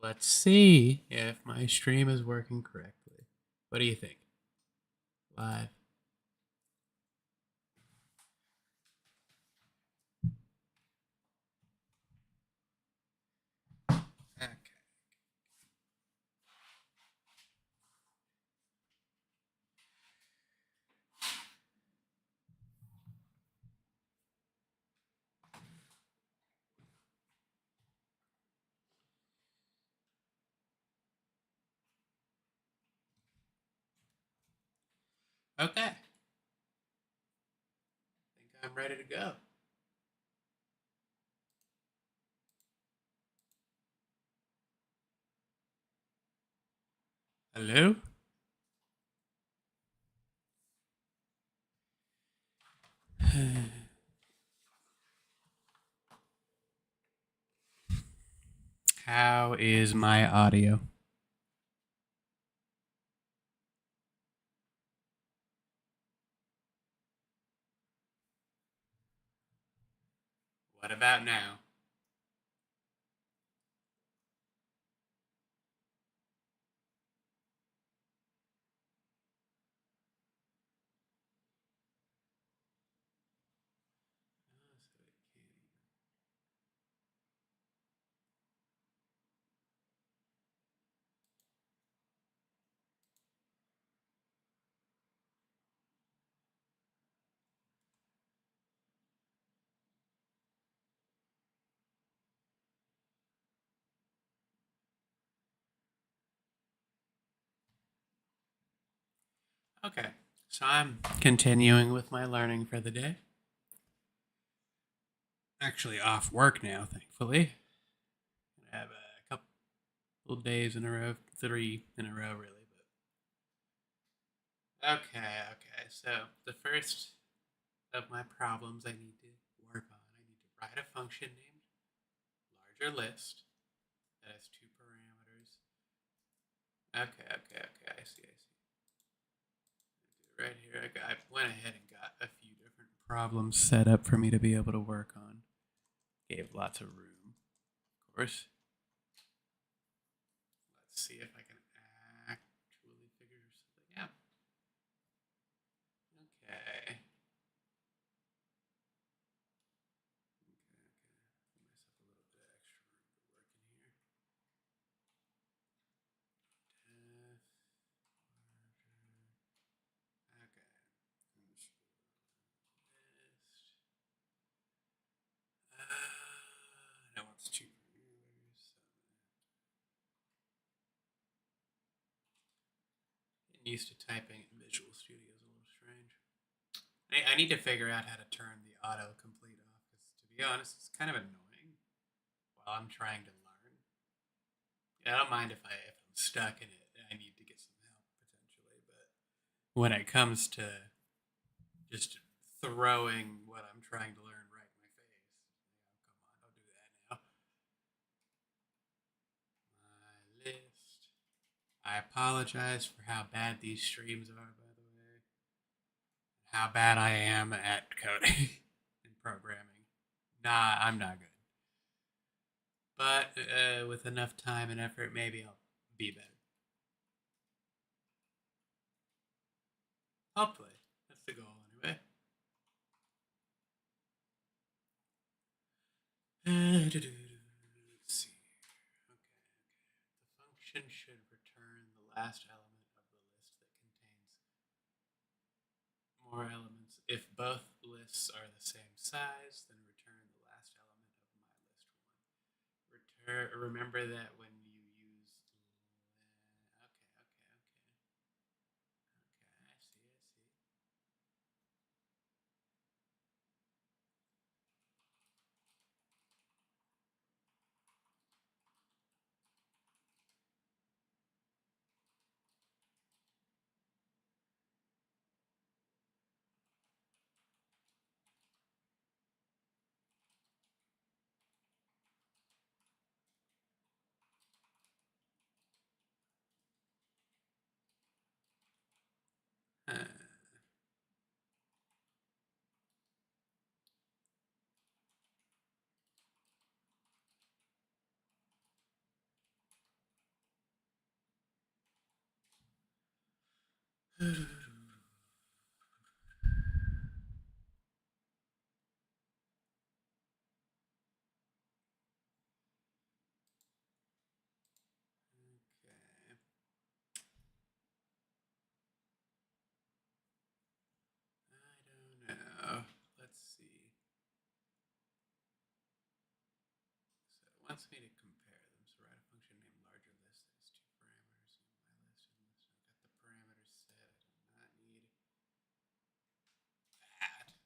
Let's see if my stream is working correctly. What do you think? Live. Okay. Okay. I think I'm ready to go. Hello? How is my audio? What about now? Okay. So I'm continuing with my learning for the day. Actually, off work now, thankfully. I have a couple days in a row, 3 in a row, really. But okay. So the first of my problems I need to work on. I need to write a function named larger list that has two parameters. Okay. I see. Right here, I went ahead and got a few different problems set up for me to be able to work on. Gave lots of room, of course. Let's see if I can actually figure something out. Okay. That one's two parameters. Getting used to typing in Visual Studio is a little strange. I need to figure out how to turn the autocomplete off because, to be honest, it's kind of annoying while I'm trying to learn. Yeah, I don't mind if I'm stuck in it. I need to get some help potentially, but when it comes to just throwing what I'm trying to learn right in my face, come on, don't do that now. My list. I apologize for how bad these streams are, by the way. How bad I am at coding and programming. Nah, I'm not good. But with enough time and effort, maybe I'll be better. Hopefully. That's the goal, anyway. Let's see. Okay. The function should return the last element of the list that contains more elements. If both lists are the same size, then return the last element of my list one. Remember that when you use. Okay. I see. Okay. I don't know. Let's see. So it wants me to compare them. So write a function named larger list that has two parameters in my list and list. I've got the parameters set. I do not need that. I don't know why I had that.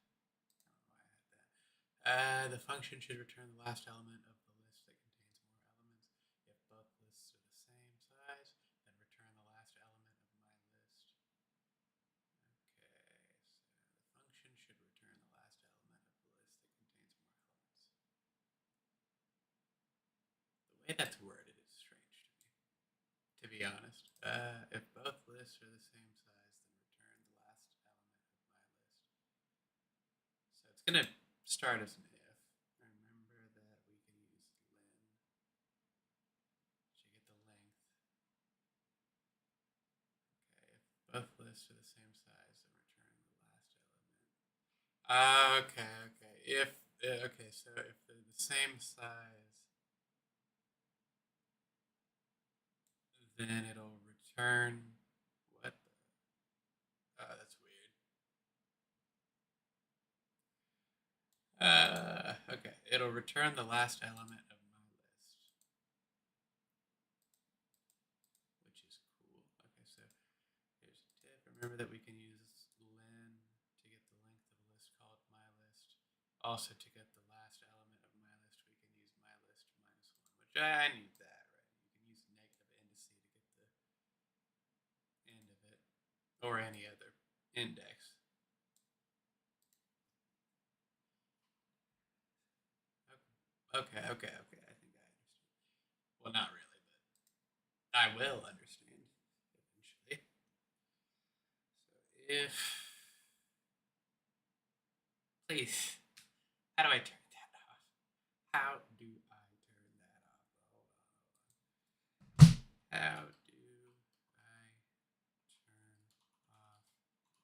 The function should return the last element of the list that contains more elements. If both lists are the same size, then return the last element of my list. Okay, so the function should return the last element of the list that contains more elements. The way that's worded is strange to be honest. If both lists are the same size, then return the last element of my list. So it's going to start as an if. Remember that we can use len to get the length. Okay, if both lists are the same size, then return the last element. Okay. So if they're the same size, then it'll return what? Oh, that's weird. Okay, it'll return the last element of my list, which is cool. Okay, so here's a tip. Remember that we can use len to get the length of a list called my list. Also, to get the last element of my list, we can use my list minus 1, which I need that, right? You can use negative indice to get the end of it, or any other index. Okay. I think I understand. Well, not really, but I will understand eventually. So if, please, how do I turn that off? How do I turn that off? Hold on. How do I turn off autocomplete?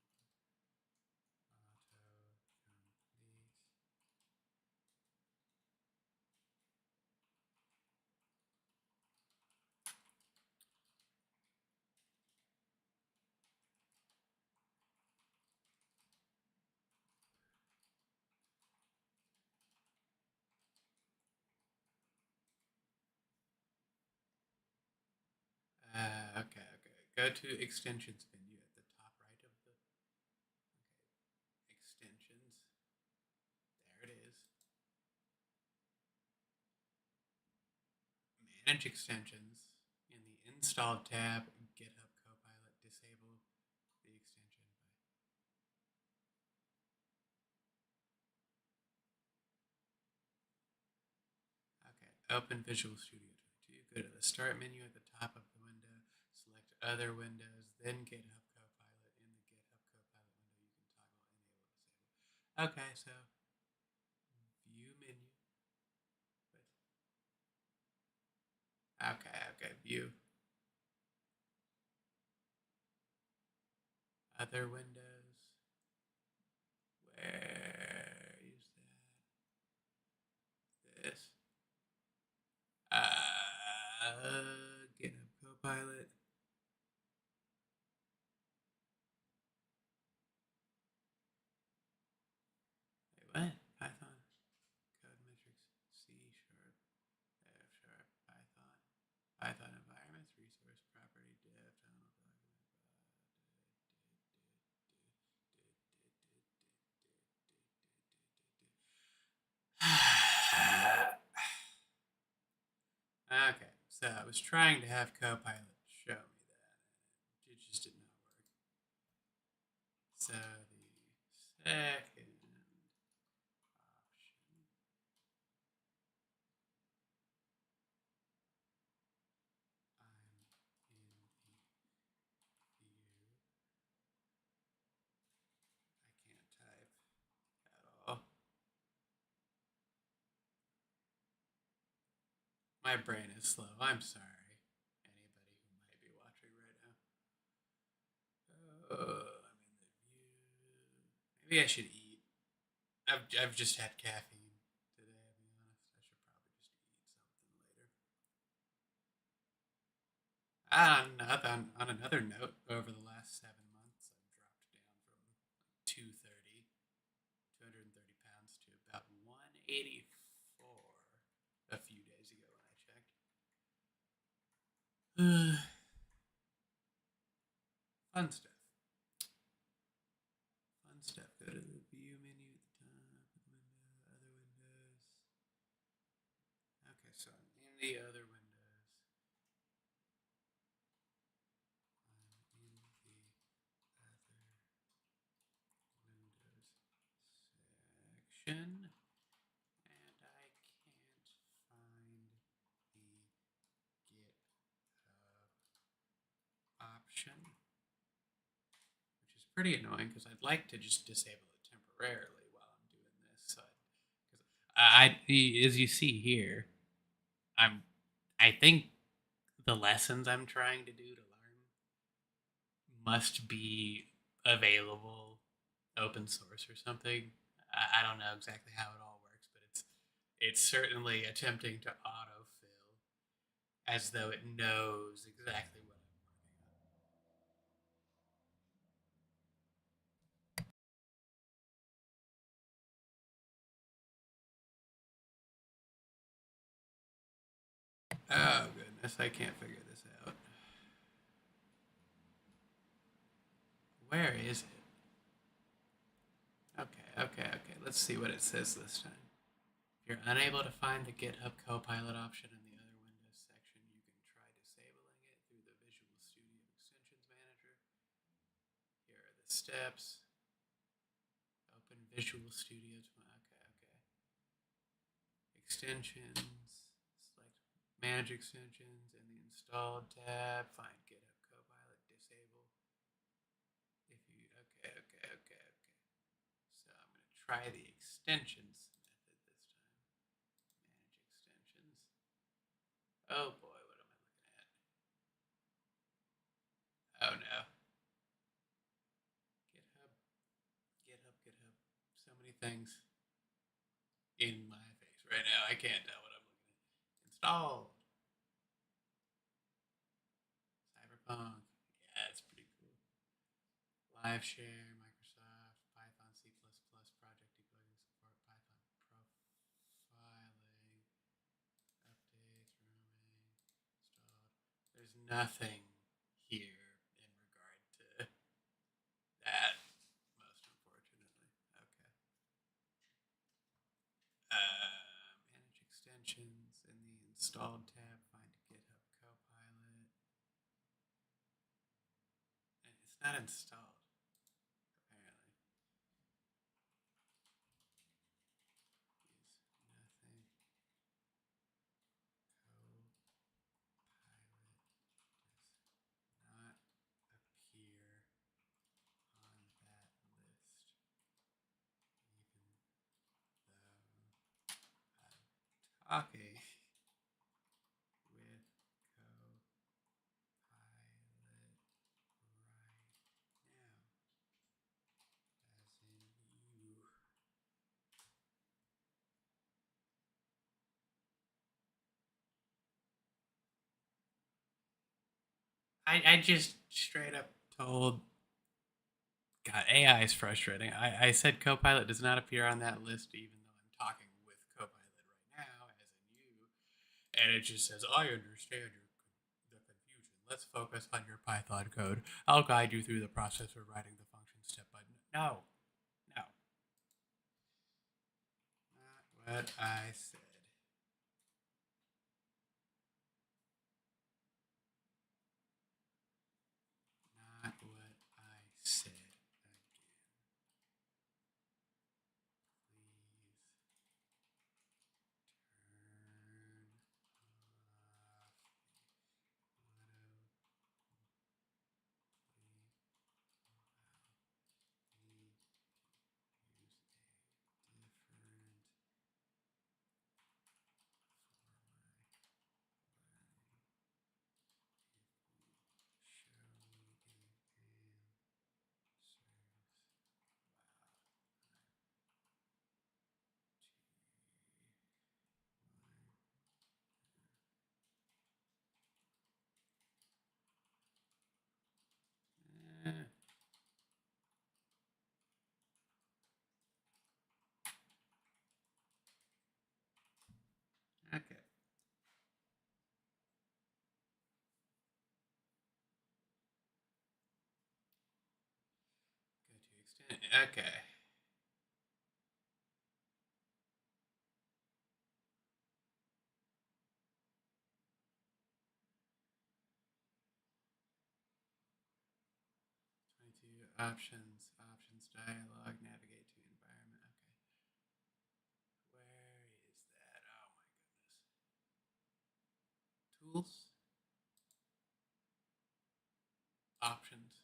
Okay. Go to extensions menu at the top right of the. Okay, extensions. There it is. Manage extensions. In the install tab, GitHub Copilot, disable the extension by. Okay, open Visual Studio 22. Go to the start menu at the top of the window, select other windows, then GitHub Copilot. In the GitHub Copilot window, you can toggle enable, disable. Okay, so view menu. Okay, view. Other windows. Where is that? This. GitHub Copilot. Wait, what? Python. Code metrics. C sharp. F sharp. Python. Python environments. Resource property. Dev. Tunnel document. Okay, so I was trying to have Copilot show me that. It just did not work. So the second option. I'm in the view. I can't type at all. My brain is slow. I'm sorry. Anybody who might be watching right now. Maybe I should eat. I've just had caffeine today. I'll be honest. I should probably just eat something later. On another note, over the last 7 months, I've dropped down from 230 pounds to about 184 a few days ago when I checked. Fun stuff. Fun stuff. Go to the view menu at the top, other windows. Okay, so I'm in the other windows. I'm in the windows section, and I can't find the GitHub option, which is pretty annoying because I'd like to just disable it temporarily while I'm doing this. So as you see here, I think the lessons I'm trying to do to learn must be available open source or something. I don't know exactly how it all works, but it's certainly attempting to autofill as though it knows exactly what I'm working on. Oh goodness, I can't figure this out. Where is it? Okay. Let's see what it says this time. If you're unable to find the GitHub Copilot option in the other Windows section, you can try disabling it through the Visual Studio Extensions Manager. Here are the steps. Open Visual Studio. Okay. Extensions. Select Manage Extensions in the Installed tab. Find GitHub Copilot. Disable. If you okay. So I'm going to try the extensions method this time. Manage extensions. Oh boy, what am I looking at? Oh no. GitHub. So many things in my face right now. I can't tell what I'm looking at. Installed. Cyberpunk. Yeah, it's pretty cool. Live share, Microsoft, Python, C++, project debugging support, Python profiling, updates, roaming, installed. There's nothing here in regard to that, most unfortunately. Okay. Manage extensions in the installed tab. Find GitHub Copilot. And it's not installed, apparently. Use nothing. Copilot does not appear on that list, even though I'm talking with Copilot right now, as in you. I just straight up told. God, AI is frustrating. I said Copilot does not appear on that list, even though I'm talking with Copilot right now, as in you. And it just says, I understand the confusion. Let's focus on your Python code. I'll guide you through the process of writing the function step by no. Not what I said. Not what I said. Again, please turn off the auto complete. Use a different Okay. Options, dialogue, navigate to environment. Okay. Where is that? Oh my goodness. Tools, options,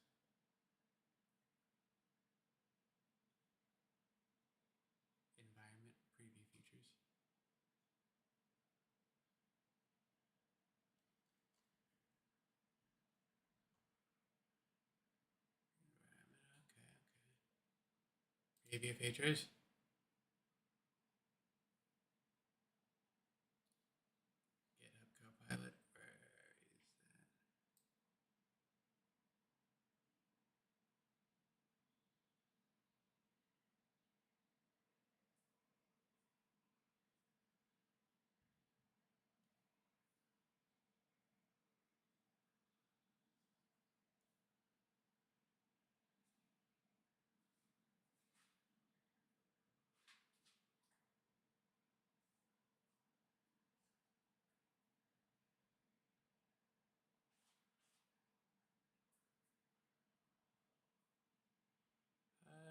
environment, preview features. Environment, okay. Preview features. GitHub Copilot. Where is that?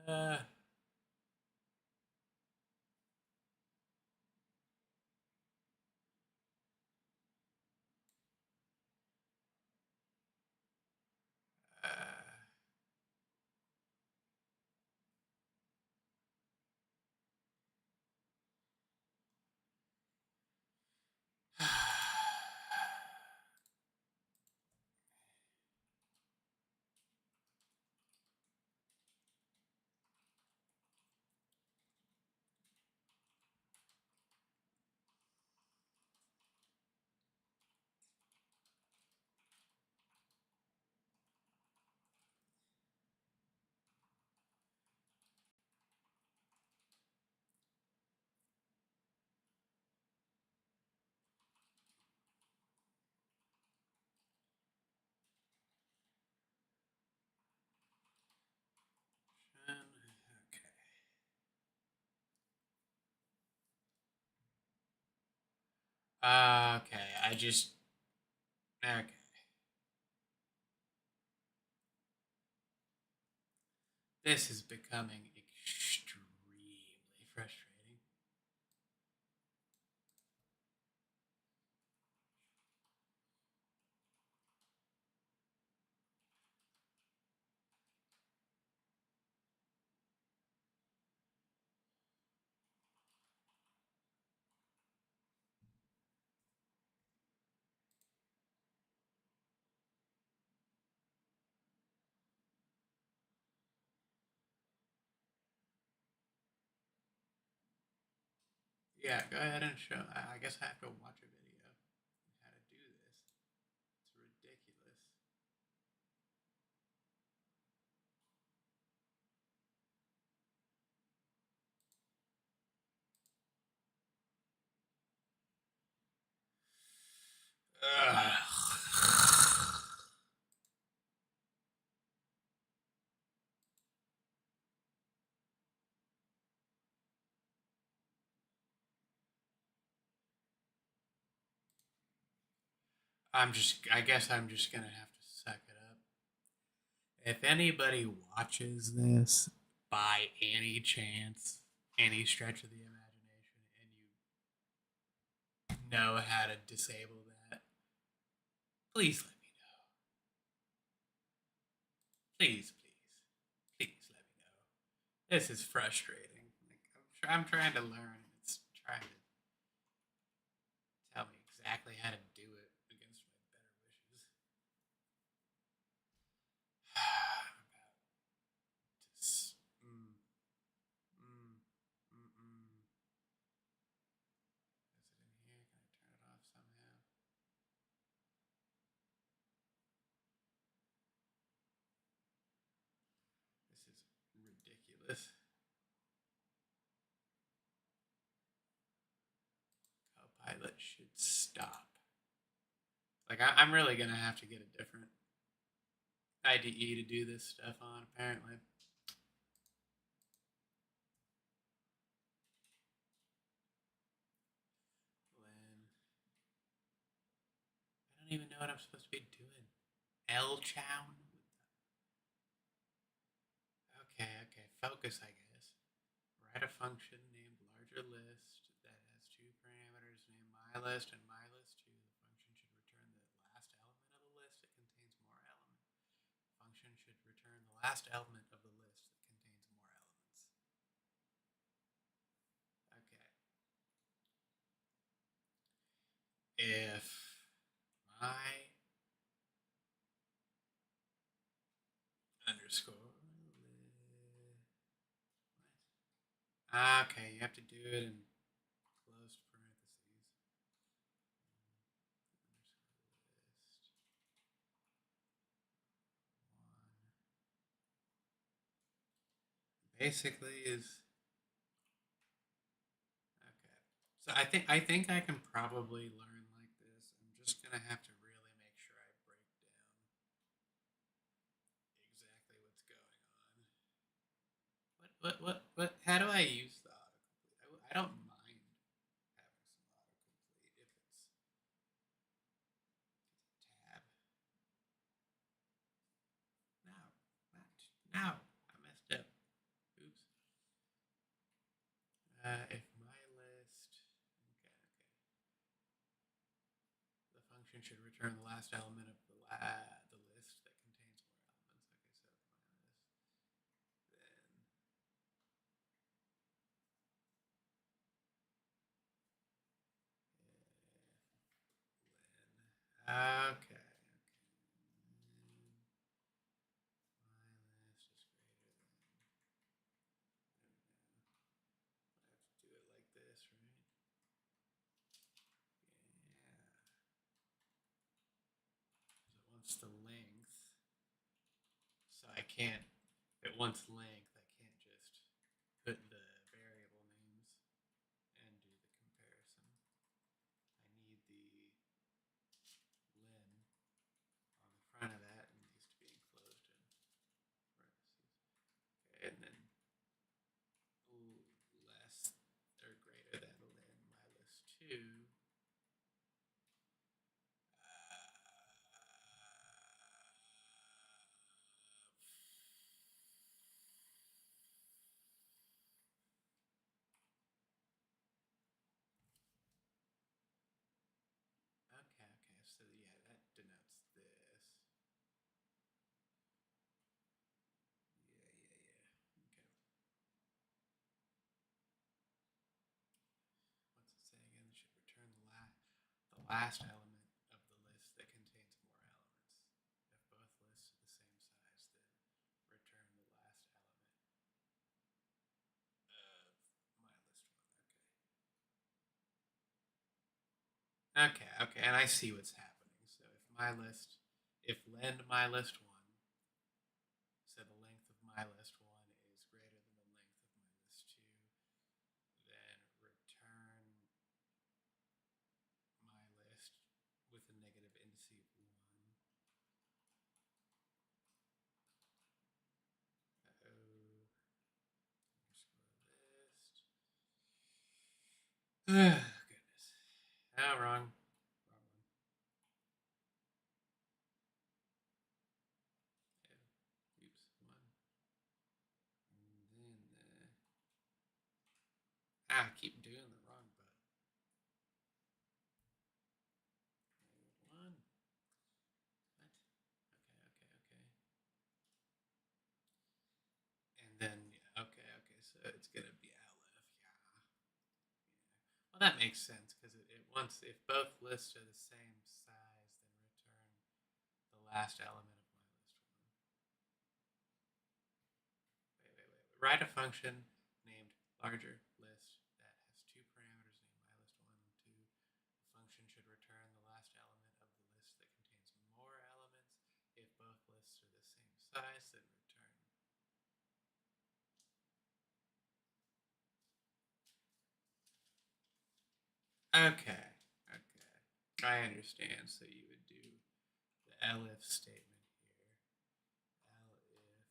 Uh, uh, okay. Okay, I just. Okay. This is becoming extremely frustrating. Yeah, go ahead and show. I guess I have to watch a video on how to do this. It's ridiculous. Ugh. I guess I'm just gonna have to suck it up. If anybody watches this by any chance, any stretch of the imagination, and you know how to disable that, please let me know. Please let me know. This is frustrating. Like I'm trying to learn, and it's trying to tell me exactly how to do it against my better wishes. Mm, mm, mm, mm. Is it in here? Can I turn it off somehow? This is ridiculous. Copilot should stop. Like I'm really gonna have to get a different IDE to do this stuff on. Apparently. don't even know what I'm supposed to be doing. L chown. Okay, okay. Focus, I guess. Write a function named larger list that has two parameters named mylist and mylist2. The function should return the last element of the list that contains more elements. The function should return the last element of the list that contains more elements. Okay. If my underscore what? Okay, you have to do it in closed parentheses. List one basically is okay. So I think I can probably learn like this. I'm just gonna have to really make sure I break down exactly what's going on. What? How do I use the autocomplete? I don't mind having some autocomplete if it's tab. No, no, I messed up. Oops. If my list, the function should return the last element of the list that contains more elements. Okay, so if my list, then okay. My list is greater than. I have to do it like this, right? Yeah. So it wants the length. So I can't. If it wants length, I can't just put the variable names and do the comparison. I need the len on the front of that, and needs to be enclosed in parentheses. Okay, and then less or greater than len mylist2. Okay, okay, so yeah, that denotes this. Yeah, yeah, yeah. Okay. What's it say again? It should return the last element of the list that contains more elements. If both lists are the same size, then return the last element of my list one. Okay. Okay, okay, and I see what's happening. So if lend my list one, so the length of my list one is greater than the length of my list two, then return my list with a negative indice of one. List. Oh, goodness. Oh, wrong. Wrong one. Yeah. Oops, one. And then I keep doing the wrong button. One. What? Okay. And then okay. So it's gonna be Aleph. Yeah. Well, that makes sense because it wants if both lists are the same size, then return the last element of my list one. Wait. Write a function named larger list that has two parameters named mylist1 and 2. The function should return the last element of the list that contains more elements. If both lists are the same size, then return. Okay. I understand. So you would do the elif statement here. Elif len my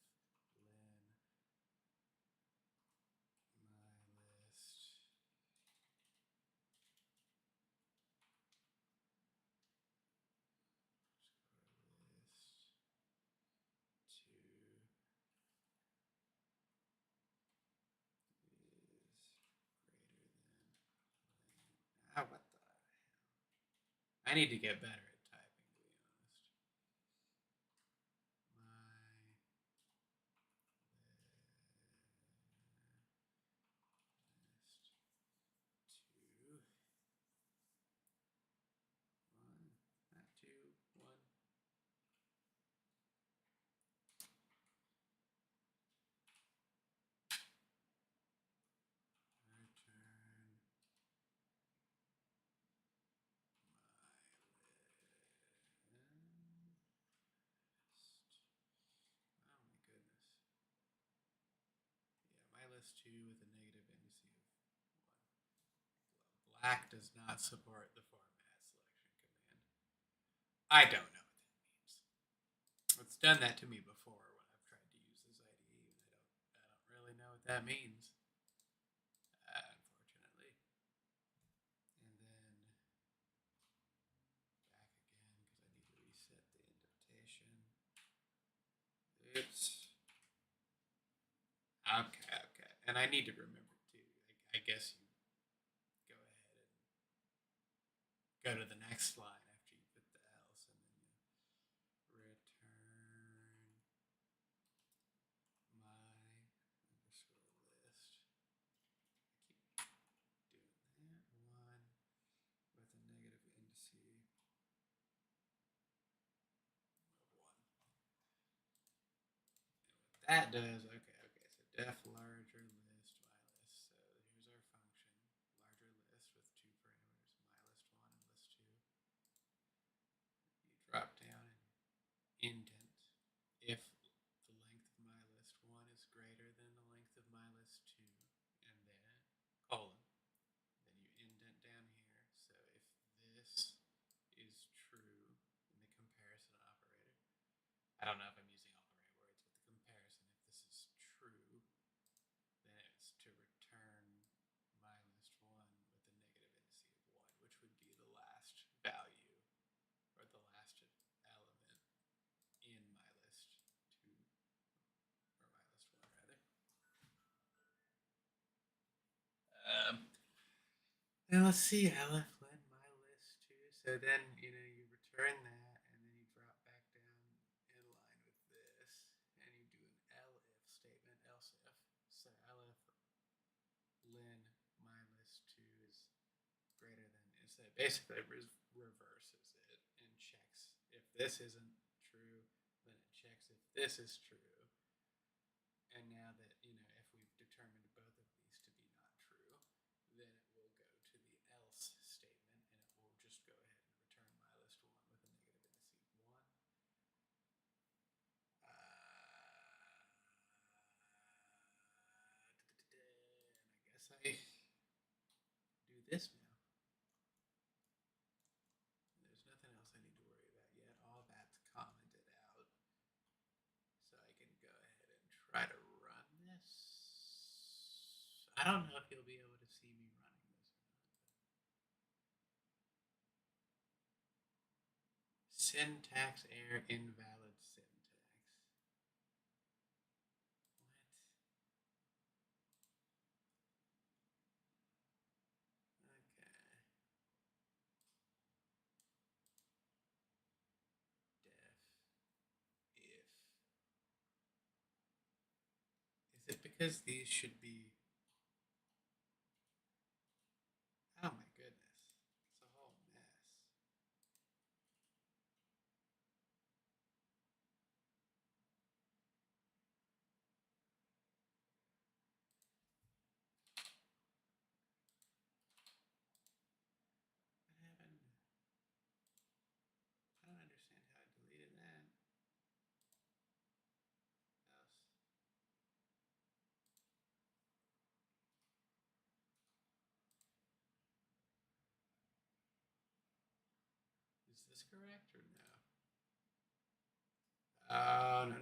list. What the hell? I need to get better at typing, to be honest. My list two, one, not two, one. Return my list. Oh my goodness. Yeah, my list two with a negative indice of one. Black does not support the format selection command. I don't know what that means. It's done that to me before when I've tried to use this IDE, and I don't really know what that means, unfortunately. And then back again because I need to reset the indentation. Oops. Okay. And I need to remember too. I guess you go ahead and go to the next line after you put the else, and then you return my underscore list. I keep doing that. One with a negative indice of one. And what that does, okay, so def larger list, my list. So here's our function, larger list with two parameters, my list one and list two. You drop down and indent if the length of my list one is greater than the length of my list two, and then colon. Then you indent down here. So if this is true in the comparison operator, I don't know if I'm using all the right words, but the comparison, if this is true, then it's to return my list one with a negative indice of one, which would be the last value or the last element in my list two, or my list one rather. Now let's see, Aleph led my list two. So then you return that, and then you drop back down in line with this, and you do an elif statement, else if. So Aleph len my list two is greater than, so it basically reverses it and checks if this isn't true, then it checks if this is true. And now that if we've determined both of these to be not true, then it will go to the else statement, and it will just go ahead and return my list one with a negative indice of one. And I guess I do this now. There's nothing else I need to worry about yet. All that's commented out. So I can go ahead and try to run this. I don't know if you'll be able to see me running this or not. Syntax error, invalid syntax. What? Okay. Def if. Is it because these should be? Oh my goodness. It's a whole mess. What happened? I don't understand how I deleted that. Else. Is this correct or no? Oh, no.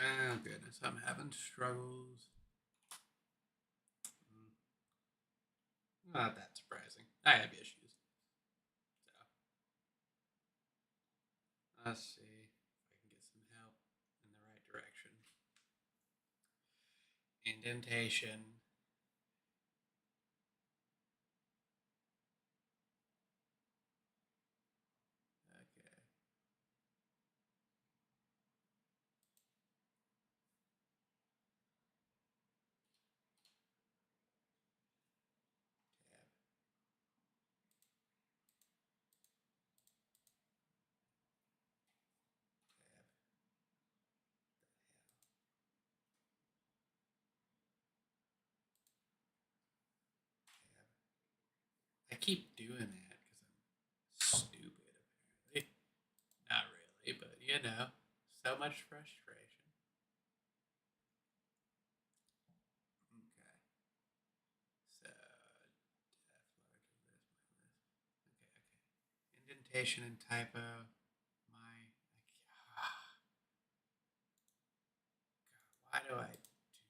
Oh goodness, I'm having struggles. Not that surprising. I have issues. So let's see if I can get some help in the right direction. Indentation. Okay. Tab. Tab. Tab. I keep doing that because I'm stupid, apparently. Not really, but you know, so much frustration. Okay. So, indentation and typo. My, God, why do I do this?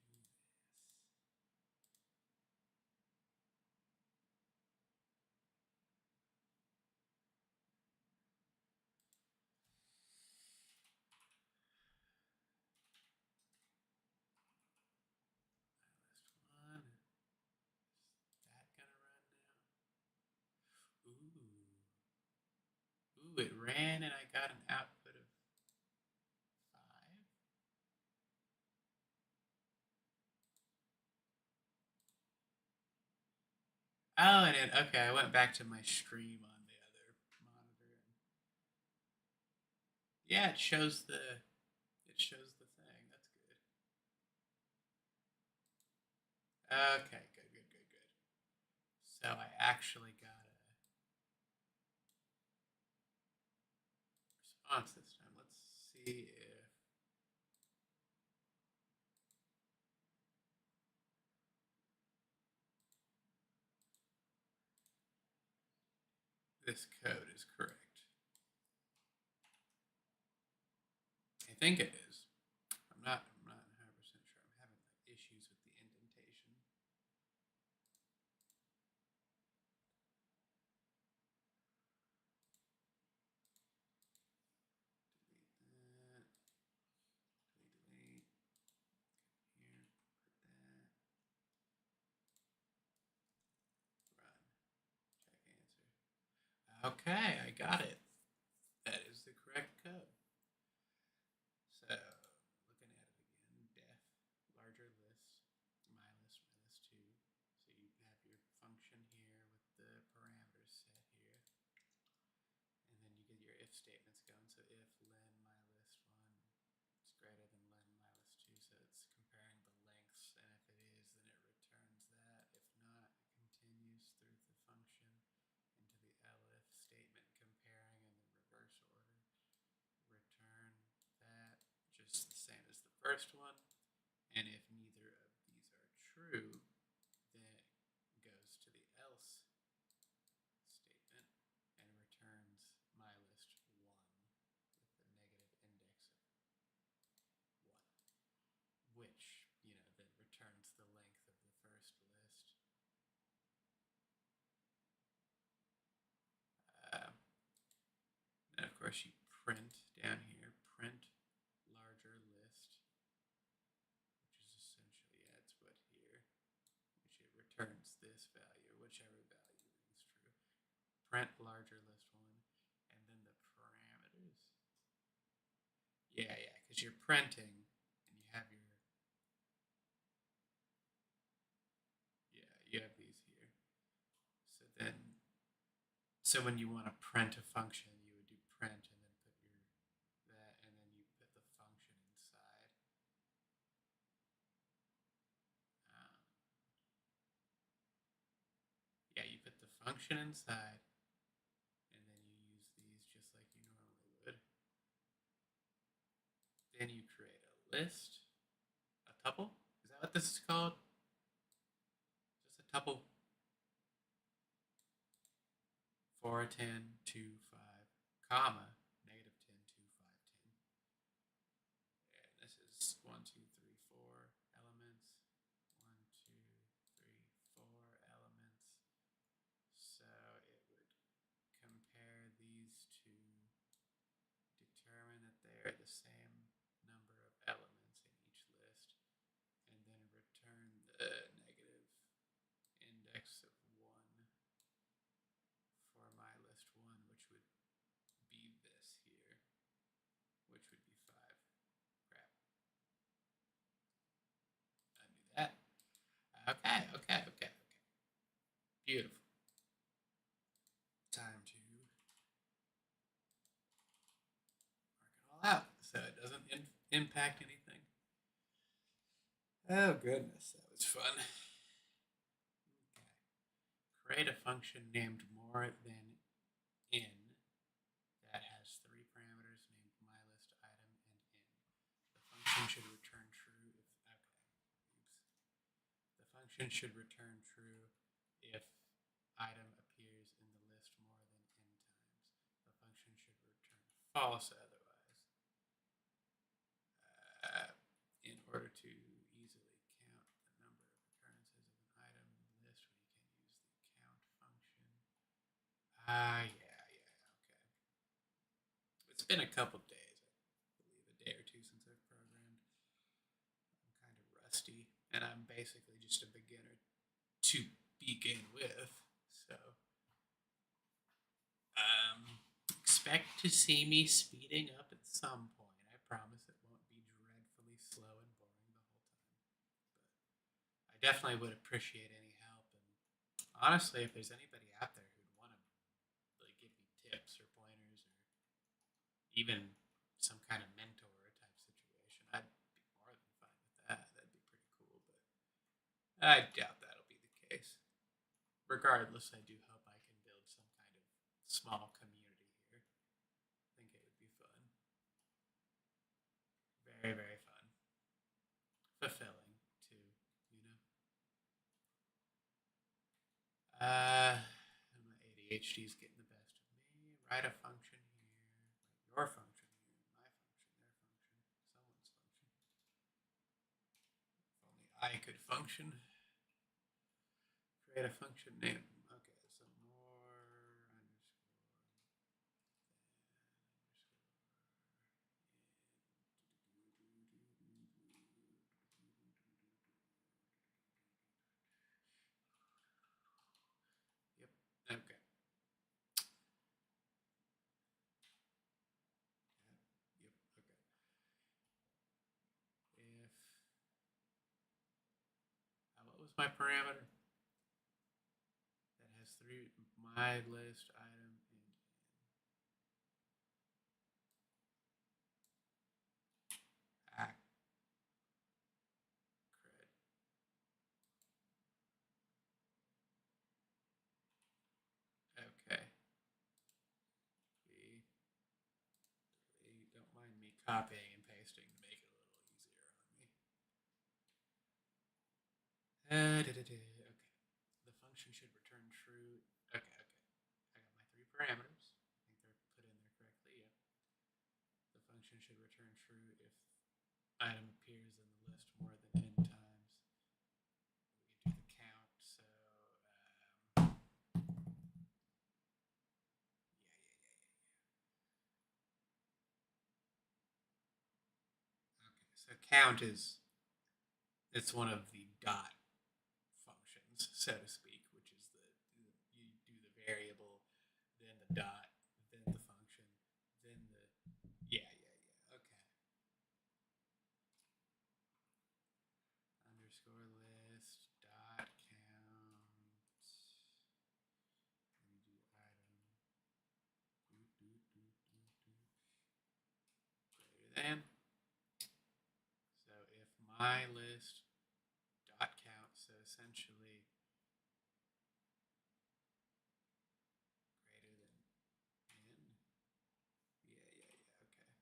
My list one. Is that gonna run now? Ooh, it ran and I got an output of 5. Oh, and okay, I went back to my stream on the other monitor. Yeah, it shows the thing. That's good. Okay, good, good, good, good. So I actually got a response this time. Let's see if this code is correct. I think it is. I'm not 100% sure. I'm having issues with the indentation. Delete that. Delete. Here. Put that. Run. Check answer. Okay, I got it. That is the correct code. So, looking at it again, def, larger list, my list 2. So you have your function here with the parameters set here. And then you get your if statements going. So if len my list 1 is greater than len my list 2. So it's comparing the lengths. And if it is, then it returns that. If not, it continues through the function into the elif statement comparing in the reverse order. Return that just the same as the first one. And if neither of these are true, then it goes to the else statement and returns my list 1 with the negative index of 1, which, then returns the length of the first list. And of course you print down here, print larger list, which is essentially, it's what here, which it returns this value, whichever value is true. Print larger list 1, and then the parameters. Yeah, because you're printing, and you have you have these here. So when you want to print a function, you would do print and then put that, and then you put the function inside. Um, yeah, you put the function inside, and then you use these just like you normally would. Then you create a list, a tuple. Is that what this is called? Just a tuple. 4, 10, 2, 5, comma, negative 10, 2, 5, 10. And this is 1, 1, 2, 3, 4 elements. 1, 2, 3, 4 elements. So it would compare these two, determine that they are the same number of elements in each list, and then return the negative index of 1 for my list 1, which would be this here, which would be 5. Crap. Undo that. Okay. Beautiful. Time to mark it all out so it doesn't impact anything. Oh goodness, that was fun. Okay. Create a function named more than in that has 3 parameters named myListItem and in. The function should return true if The function should return true if item appears in the list more than n times. The function should return false otherwise. In order to easily count the number of occurrences of an item in the list, we can use the count function. Okay. It's been a couple days, I believe a day or two since I've programmed. I'm kind of rusty, and I'm basically just a beginner to begin with, so expect to see me speeding up at some point. I promise it won't be dreadfully slow and boring the whole time, but I definitely would appreciate any help, and honestly, if there's anybody out there who'd want to like give me tips or pointers or even some kind of mentor type situation, I'd be more than fine with that. That'd be pretty cool, but I doubt that'll be the case. Regardless, I do hope I can build some kind of small community here. I think it would be fun. Very fun. Fulfilling, too, you know? My ADHD is getting the best of me. Write a function here. Write your function here. My function, their function, someone's function. If only I could function. Create a function name. Okay, so more underscore. Yep. Okay. Yep. Okay. If what was my parameter? That has 3 my list item and cred. Okay. Don't mind me copying and pasting to make it a little easier on me. Okay. The function should return true. Okay. I got my 3 parameters. I think they're put in there correctly. Yep. The function should return true if item appears in the list more than n times. We can do the count. So Okay. So count it's one of the dot functions, so to speak, which is you do the variable, then the dot, then the function, then the okay. Underscore list dot count. Let me do item. Greater than. So if my list dot count, so essentially greater than n. Okay.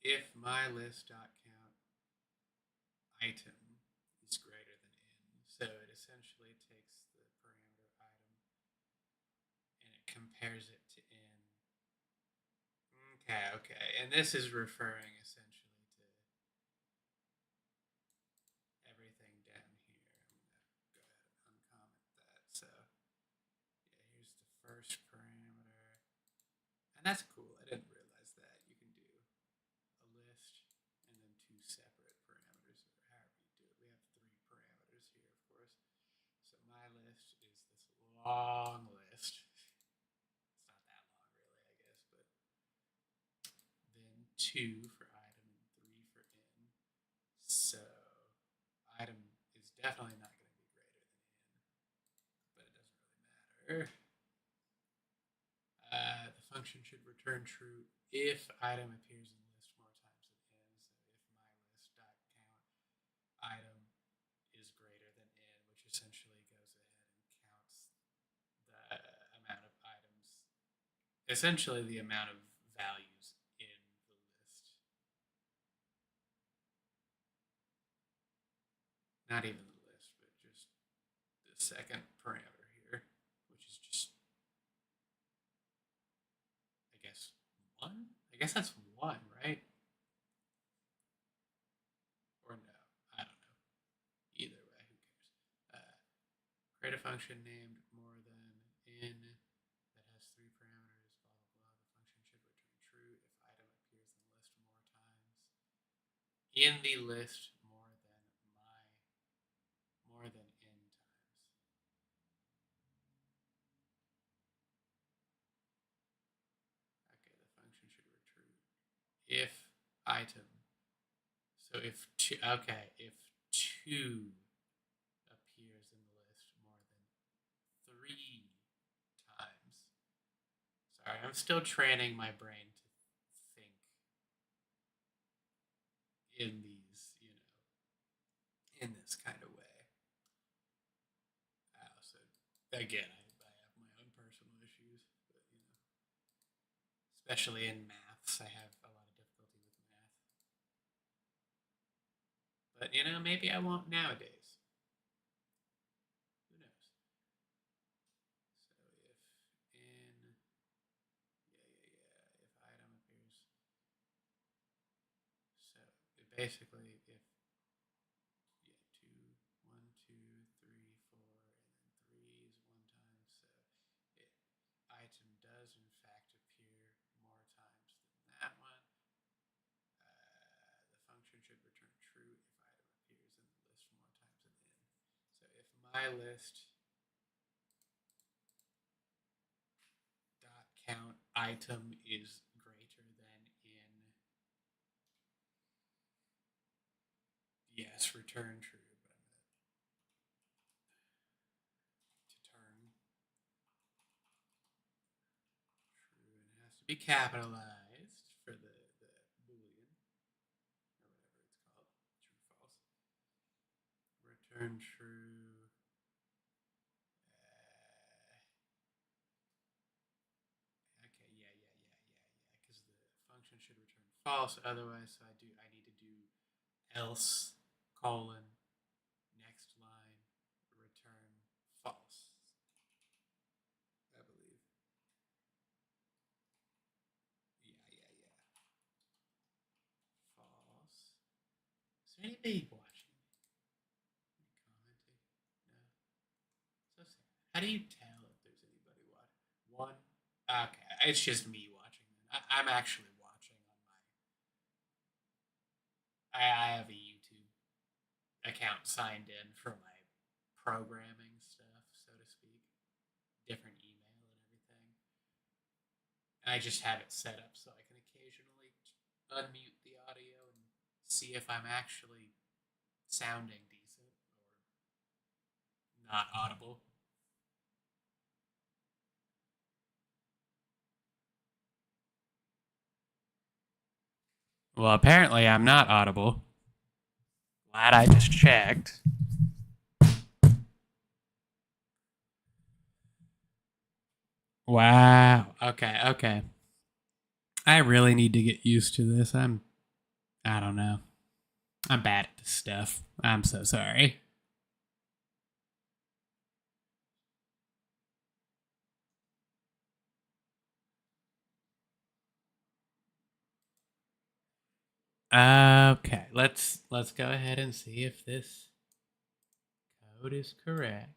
If my list dot count item is greater than n, so it essentially takes the parameter item and it compares it to n. Okay. And this is referring essentially to everything down here. I'm going to go ahead and uncomment that. So, yeah, here's the first parameter. And that's cool. I didn't realize that. You can do a list and then two separate parameters, or however you do it. We have three parameters here, of course. So my list is this long list. It's not that long, really, I guess, but then 2 for item and 3 for in. So item is definitely not going to be greater than in, but it doesn't really matter. The function should return true if item appears in the list more times than in. So if my list dot count item is greater than in, which essentially goes ahead and counts the amount of items, essentially the amount of values in the list. Not even the list, but just the second parameter here, which is just, I guess, 1? I guess that's 1, right? Or no, I don't know. Either way, who cares? Create a function named more than in that has 3 parameters, blah, blah, blah. The function should return true if item appears in the list more times. In the list more than in times. Okay, the function should return if item. So if 2, okay, if 2 appears in the list more than 3 times. Sorry, I'm still training my brain to think in these, in this kind of way. So again, I have my own personal issues, but especially in maths, I have a lot of difficulty with math. But maybe I won't nowadays. Who knows? So if in, if item appears, so it basically if 2, 1, 2, 3, 4, and then 3 is 1 time. So item does in fact appear more times than that one. The function should return true if item appears in the list more times than in. So if my list dot count item is greater than in, yes, return true. But I'm going to turn true, and it has to be capitalized for the boolean or whatever it's called, true false. Return true. Okay, yeah, because the function should return false. Otherwise, I need to do else colon next line return false. I believe. Yeah. False. Is there anybody watching? Commenting? No. So sad. How do you tell if there's anybody watching? One. Okay, it's just me watching. I'm actually watching on my. I have a YouTube account signed in for my programming stuff, so to speak. Different email and everything. And I just have it set up so I can occasionally unmute the audio and see if I'm actually sounding decent or not audible. Well, apparently I'm not audible. Glad I just checked. Wow. Okay. I really need to get used to this. I don't know. I'm bad at this stuff. I'm so sorry. Okay, let's go ahead and see if this code is correct.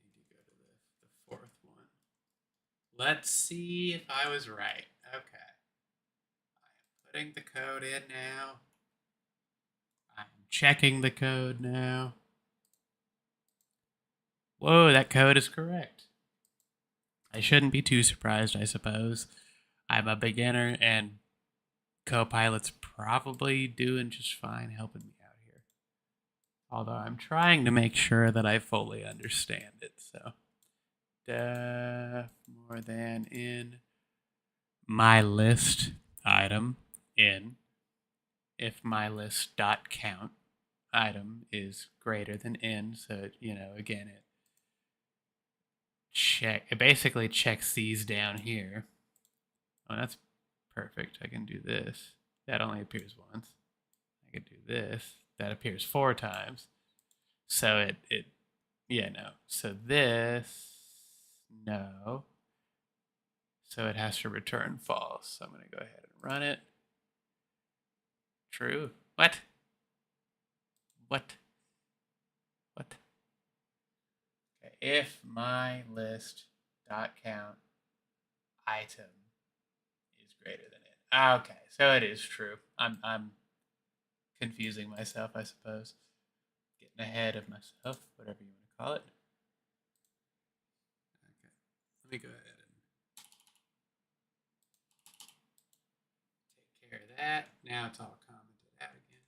I need to go to the fourth one. Let's see if I was right. Okay. I am putting the code in now. I'm checking the code now. Whoa, that code is correct. I shouldn't be too surprised, I suppose. I'm a beginner, and Copilot's probably doing just fine helping me out here. Although I'm trying to make sure that I fully understand it. So, def more than in my list item in if my list dot count item is greater than in. So, again, it basically checks these down here. Oh, that's perfect. I can do this. That only appears once. I can do this. That appears 4 times. So no. So this, no. So it has to return false. So I'm going to go ahead and run it. True. What? What? What? Okay. If my list dot count item is greater than it. Okay, so it is true. I'm confusing myself, I suppose. Getting ahead of myself, whatever you want to call it. Okay, let me go ahead and take care of that. Now it's all commented out again.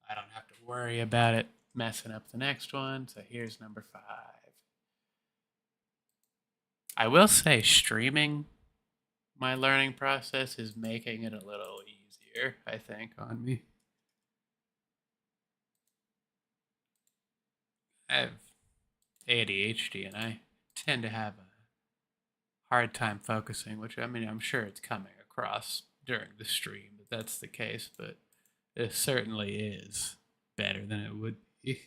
I don't have to worry about it messing up the next one. So here's number 5. I will say streaming my learning process is making it a little easier, I think, on me. I have ADHD and I tend to have a hard time focusing, which I'm sure it's coming across during the stream that that's the case, but it certainly is better than it would be.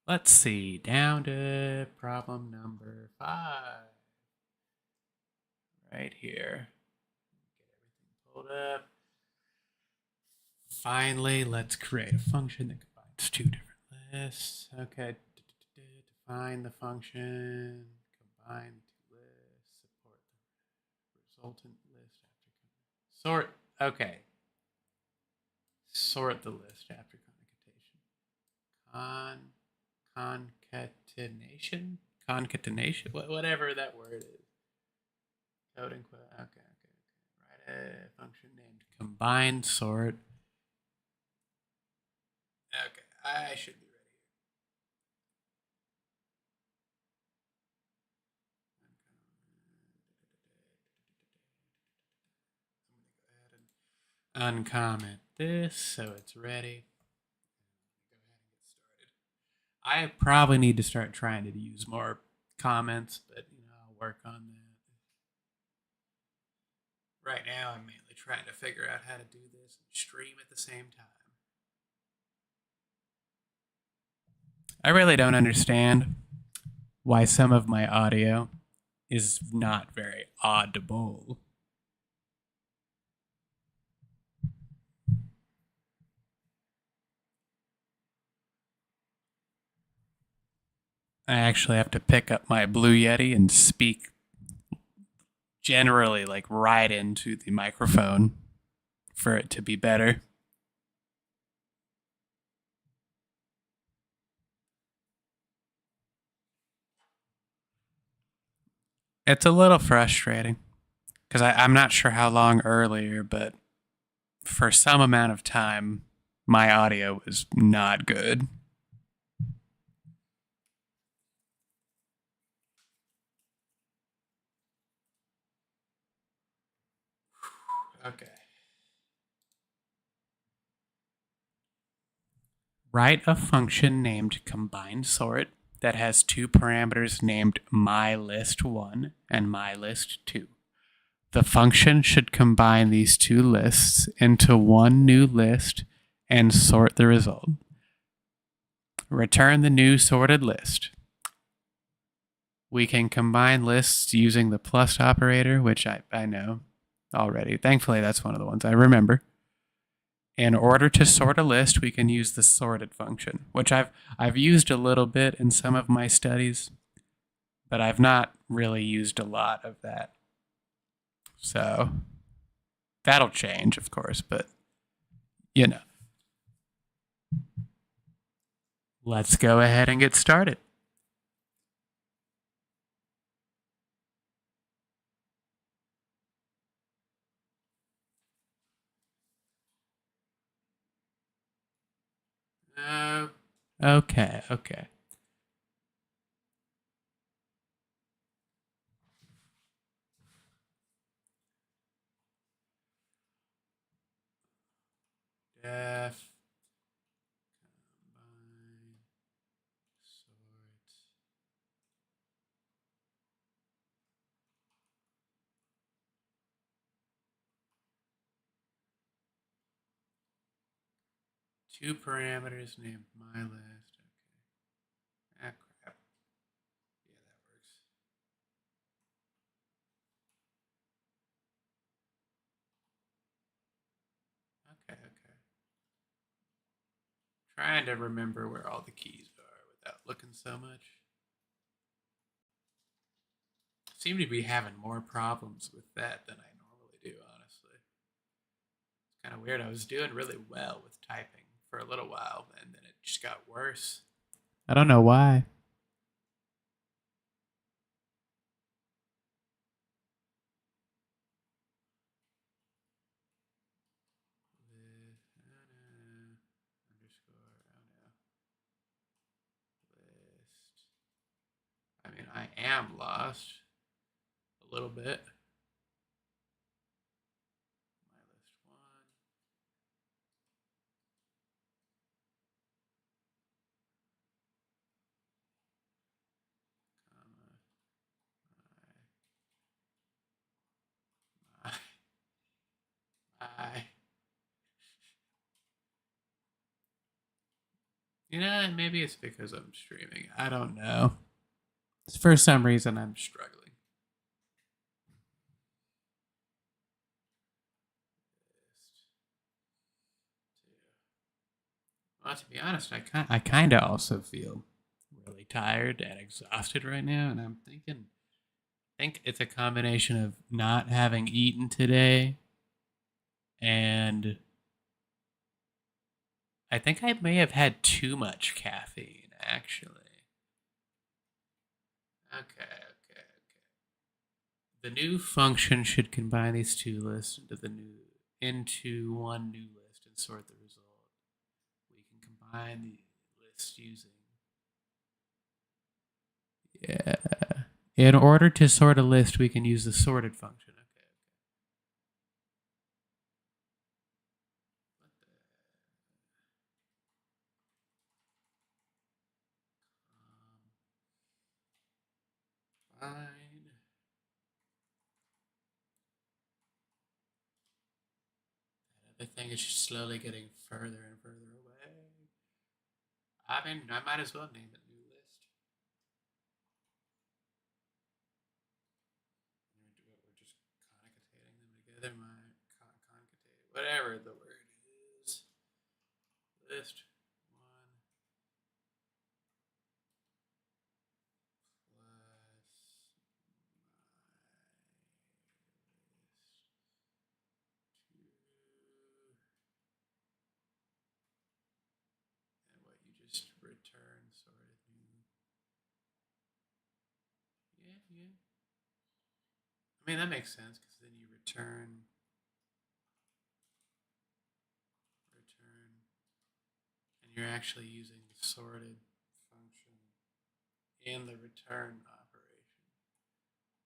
Let's see, down to problem number 5. Right here. Get everything pulled up. Finally, let's create a function that combines 2 different lists. Okay, define the function, combine the 2 lists, support the resultant list after sort. Okay, sort the list after concatenation, whatever that word is. Coding. Okay. Write a function named combine sort. Okay, I should be ready. I'm going to go ahead and uncomment this so it's ready. Go ahead and get started. I probably need to start trying to use more comments, but I'll work on that. Right now, I'm mainly trying to figure out how to do this and stream at the same time. I really don't understand why some of my audio is not very audible. I actually have to pick up my Blue Yeti and speak generally like right into the microphone for it to be better. It's a little frustrating because I'm not sure how long earlier, but for some amount of time, my audio was not good. Okay. Write a function named combine_sort that has two parameters named myList1 and myList2. The function should combine these two lists into one new list and sort the result. Return the new sorted list. We can combine lists using the plus operator, which I know already. Thankfully, that's one of the ones I remember. In order to sort a list, we can use the sorted function, which I've used a little bit in some of my studies, but I've not really used a lot of that. So that'll change, of course, but you know. Let's go ahead and get started. Okay. Def combine sort. Two parameters named myList. Okay. Ah, crap. Yeah, that works. Okay. Trying to remember where all the keys are without looking so much. Seem to be having more problems with that than I normally do, honestly. It's kind of weird. I was doing really well with typing for a little while, and then it just got worse. I don't know why. Underscore, list. I mean, I am lost a little bit. My list one. Comma. My. You know, maybe it's because I'm streaming. I don't know. For some reason, I'm struggling. Well, to be honest, I kind of also feel really tired and exhausted right now, and I'm thinking, I think it's a combination of not having eaten today, and I think I may have had too much caffeine, actually. Okay. The new function should combine these two lists into one new list and sort the result. We can combine the lists using. Yeah. In order to sort a list, we can use the sorted function. Okay. Fine. That other thing is just slowly getting further and further away. I mean, I might as well name it new list. We're just concatenating them together. Concatenate, whatever the word is. List one plus my list two, and what you just return sort of new. Yeah. I mean, that makes sense because then you return, and you're actually using the sorted function in the return operation.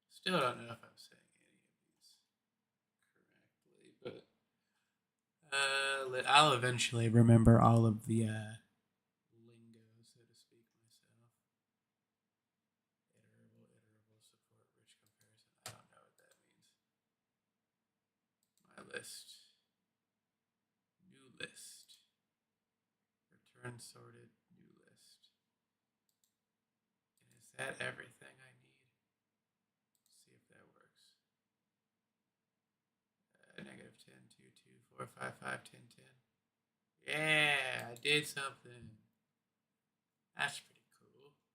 Still don't know if I'm saying any of these correctly, but I'll eventually remember all of the unsorted new list. And is that everything I need? Let's see if that works. Negative 10, 2, 2, 4, 5, 5, 10, 10. Yeah, I did something. That's pretty cool. So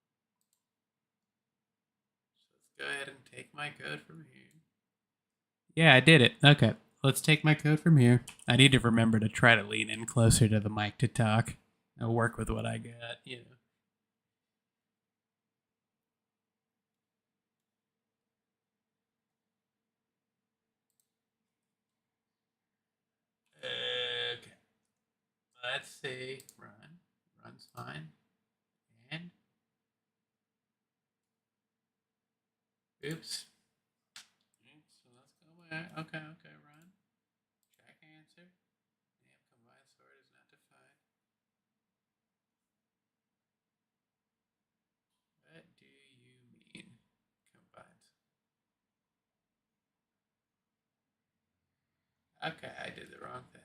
let's go ahead and take my code from here. Yeah, I did it. Okay, let's take my code from here. I need to remember to try to lean in closer to the mic to talk. I'll work with what I got, you know. Okay, let's see. Run's fine. And oops. So let's go back. Okay, run. Check answer. Name combined sort is not defined. What do you mean combined? Okay, I did the wrong thing.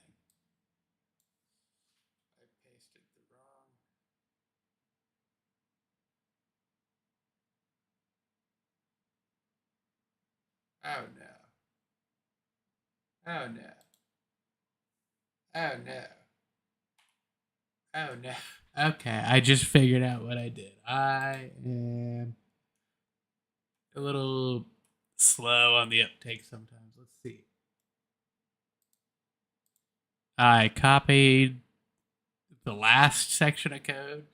I pasted the wrong. Oh no. Oh no. Oh no. Oh no. Okay, I just figured out what I did. I am a little slow on the uptake sometimes. Let's see. I copied the last section of code.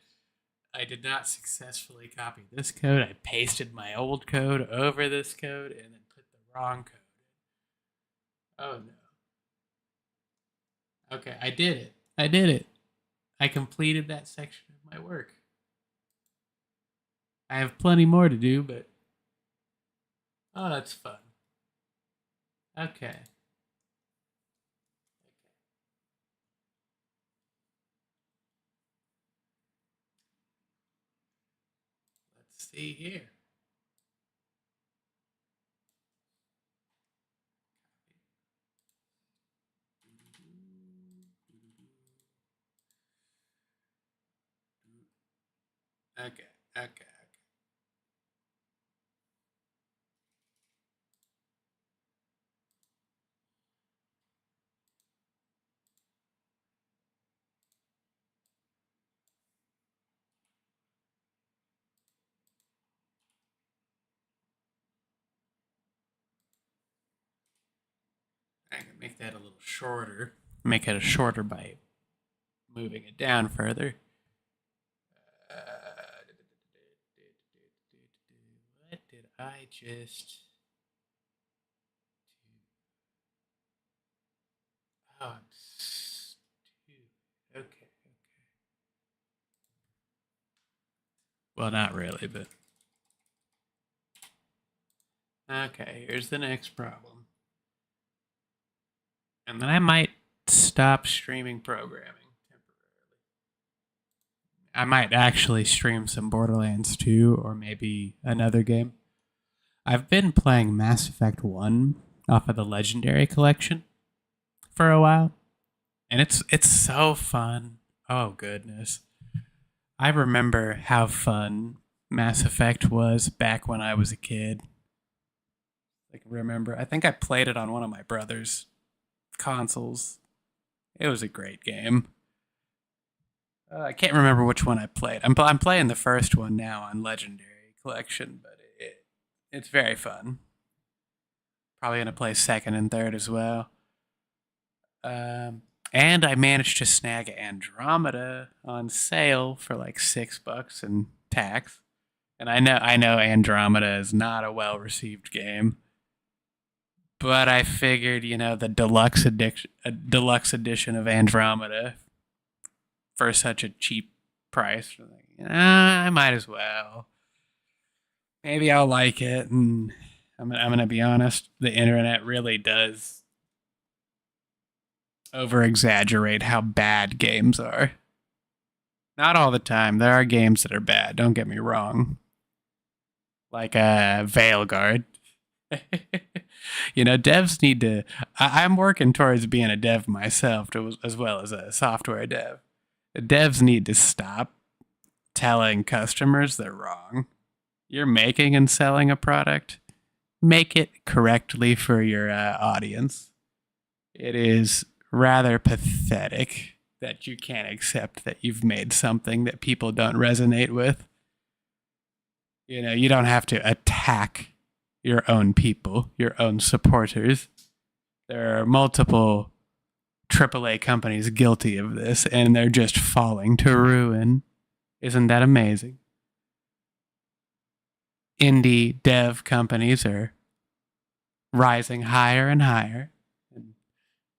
I did not successfully copy this code. I pasted my old code over this code and then put the wrong code in. Oh no. Okay, I did it. I did it. I completed that section of my work. I have plenty more to do, but oh, that's fun. Okay. Let's see here. Okay. I can make that a little shorter. Make it a shorter by moving it down further. What did I just do? Oh, I'm stupid. Okay. Well, not really, but okay. Here's the next problem, and then I might stop streaming programming temporarily. I might actually stream some Borderlands 2 or maybe another game. I've been playing Mass Effect 1 off of the Legendary Collection for a while, and it's so fun. Oh goodness. I remember how fun Mass Effect was back when I was a kid. I think I played it on one of my brother's consoles. It was a great game. I can't remember which one I played. I'm playing the first one now on Legendary Collection, but it's very fun. Probably gonna play second and third as well. And I managed to snag Andromeda on sale for like $6 and tax. And I know Andromeda is not a well received game, but I figured the deluxe edition of Andromeda for such a cheap price. I might as well. Maybe I'll like it. And I'm gonna be honest. The internet really does over exaggerate how bad games are. Not all the time. There are games that are bad. Don't get me wrong. Like Veilguard. Devs need to. I'm working towards being a dev myself, as well as a software dev. Devs need to stop telling customers they're wrong. You're making and selling a product, make it correctly for your audience. It is rather pathetic that you can't accept that you've made something that people don't resonate with. You know, you don't have to attack your own people, your own supporters. There are multiple AAA companies guilty of this, and they're just falling to ruin. Isn't that amazing? Indie dev companies are rising higher and higher. And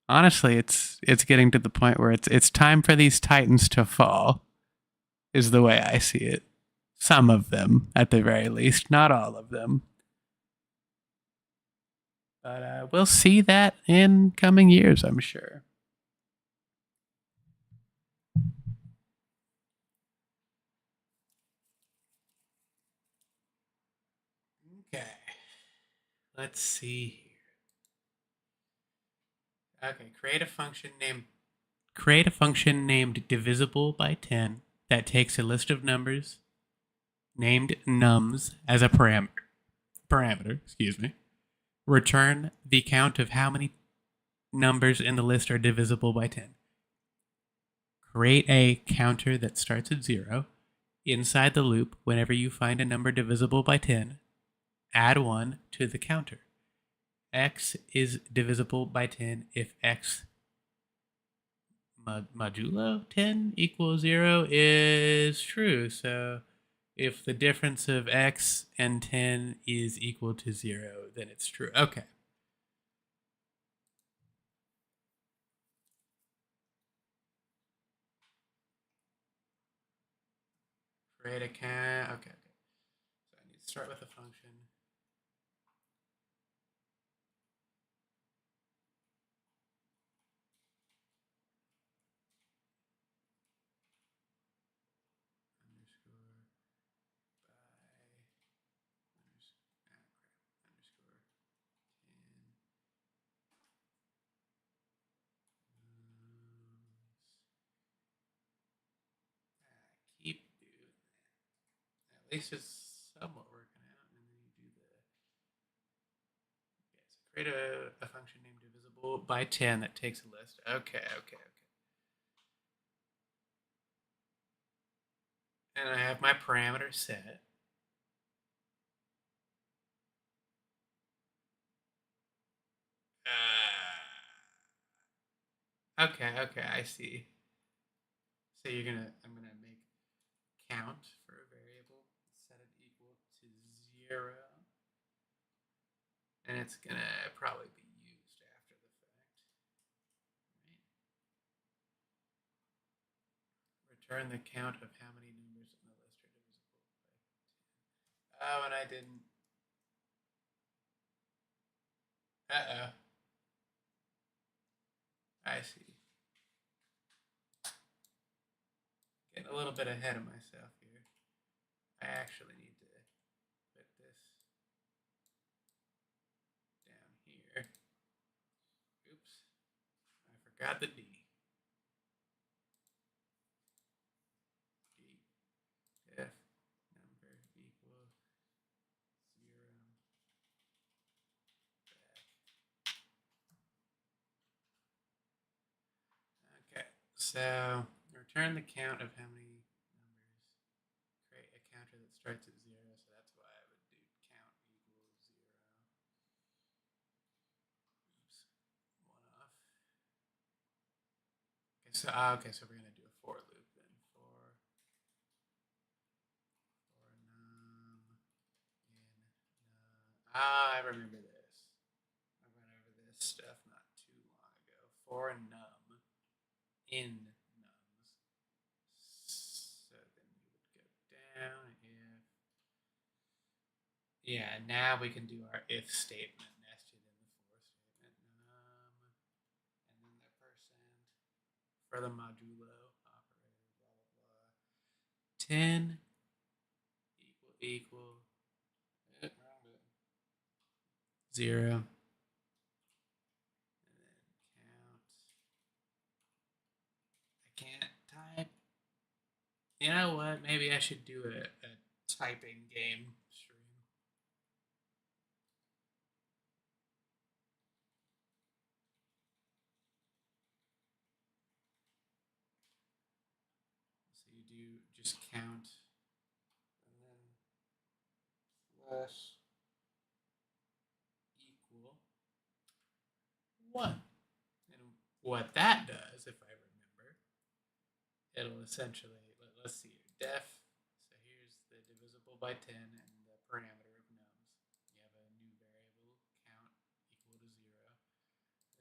honestly, it's getting to the point where it's time for these titans to fall. Is the way I see it. Some of them, at the very least, not all of them. But we'll see that in coming years, I'm sure. Okay. Let's see here. Okay, create a function named divisible by 10 that takes a list of numbers named nums as a parameter, excuse me. Return the count of how many numbers in the list are divisible by 10. Create a counter that starts at 0. Inside the loop, whenever you find a number divisible by 10, add 1 to the counter. X is divisible by 10 if X modulo 10 equals 0 is true. So if the difference of X and 10 is equal to 0, then it's true. Okay. Create a count. Okay. So I need to start with a function. Keep doing that. At least it's somewhat working out. And then you do create a function named divisible by 10 that takes a list. Okay. And I have my parameter set. Okay, I see. So I'm gonna make count for a variable, set it equal to 0, and it's gonna probably be used after the fact. Right? Return the count of how many numbers in the list are divisible by 10. Oh, and I didn't. Uh-oh. I see. Getting a little bit ahead of myself here. I actually need to put this down here. Oops. I forgot the D. If number equals 0, back. Okay, so return the count of how many numbers. Create a counter that starts at 0, so that's why I would do count equals 0. Oops, one off. Okay, so we're gonna do a for loop then. For num in num. I remember this. I went over this stuff not too long ago. For num in nums. So then we would go down if. Yeah, now we can do our if statement nested in the for statement. Num and then the percent for the modulo operator, blah blah blah. 10 equal 0. And then count. I can't type. You know what? Maybe I should do a typing game stream. So you do just count and then slash equal 1. And what that does, if I remember, it'll essentially, let's see here, def. So here's the divisible by 10 and the parameter of nums. You have a new variable count equal to 0.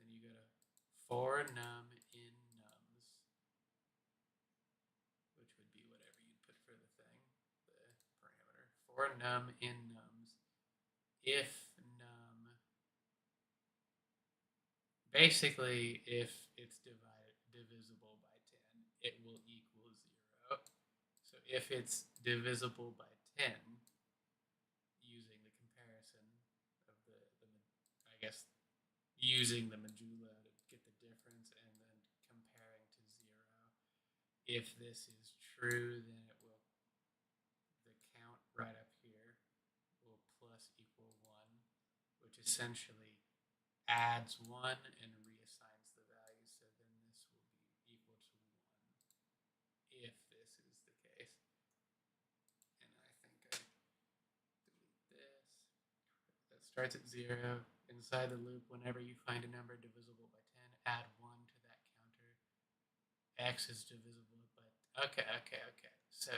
Then you go to for num in nums, which would be whatever you'd put for the thing, the parameter. For num in nums, if num, basically if it's divisible by 10, it will equal 0. So if it's divisible by 10, using the comparison of I guess, using the modulo to get the difference and then comparing to 0, if this is true, then it will, the count right up here will plus equal 1, which essentially adds 1 and reassigns the value. So then this will be equal to 1 if this is the case. And I think I delete this. That starts at 0. Inside the loop, whenever you find a number divisible by 10, add 1 to that counter. X is divisible by... Okay. So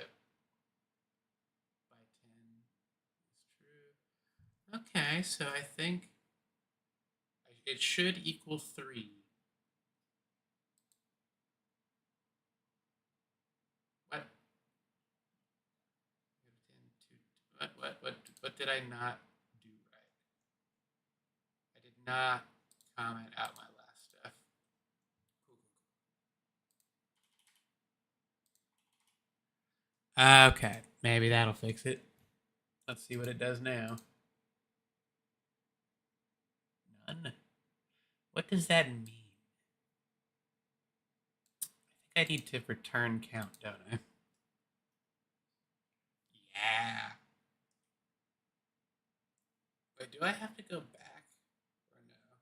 by 10 is true. Okay, so I think it should equal 3. What did I not do right? I did not comment out my last stuff. Cool. Okay, maybe that'll fix it. Let's see what it does now. None. What does that mean? I think I need to return count, don't I? Yeah. Wait, do I have to go back or no?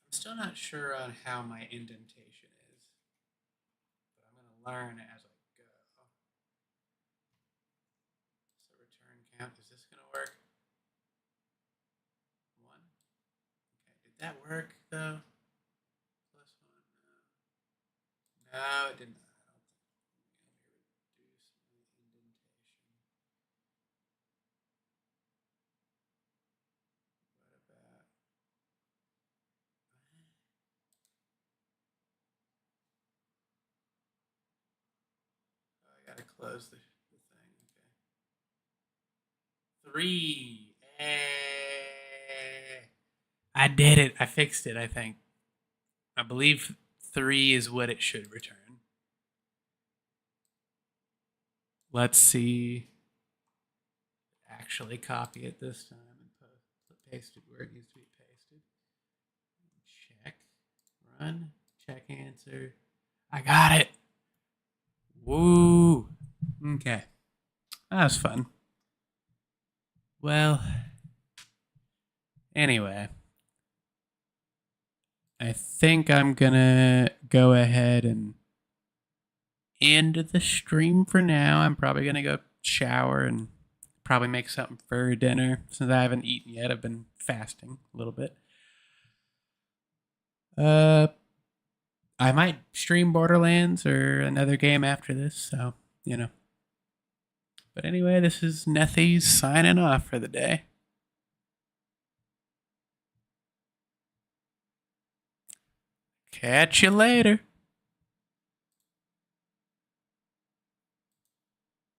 I'm still not sure on how my indentation is, but I'm going to learn as I go. So return count, is this going to work? 1? Okay, did that work though? Plus 1, no. No, it did not. Gotta close the thing. Okay. 3. I did it. I fixed it, I think. I believe 3 is what it should return. Let's see. Actually copy it this time and paste it where it needs to be pasted. Check. Run. Check answer. I got it. Woo. Okay. That was fun. Well, anyway, I think I'm gonna go ahead and end the stream for now. I'm probably gonna go shower and probably make something for dinner since I haven't eaten yet. I've been fasting a little bit. I might stream Borderlands or another game after this, so, you know. But anyway, this is Nethies signing off for the day. Catch you later.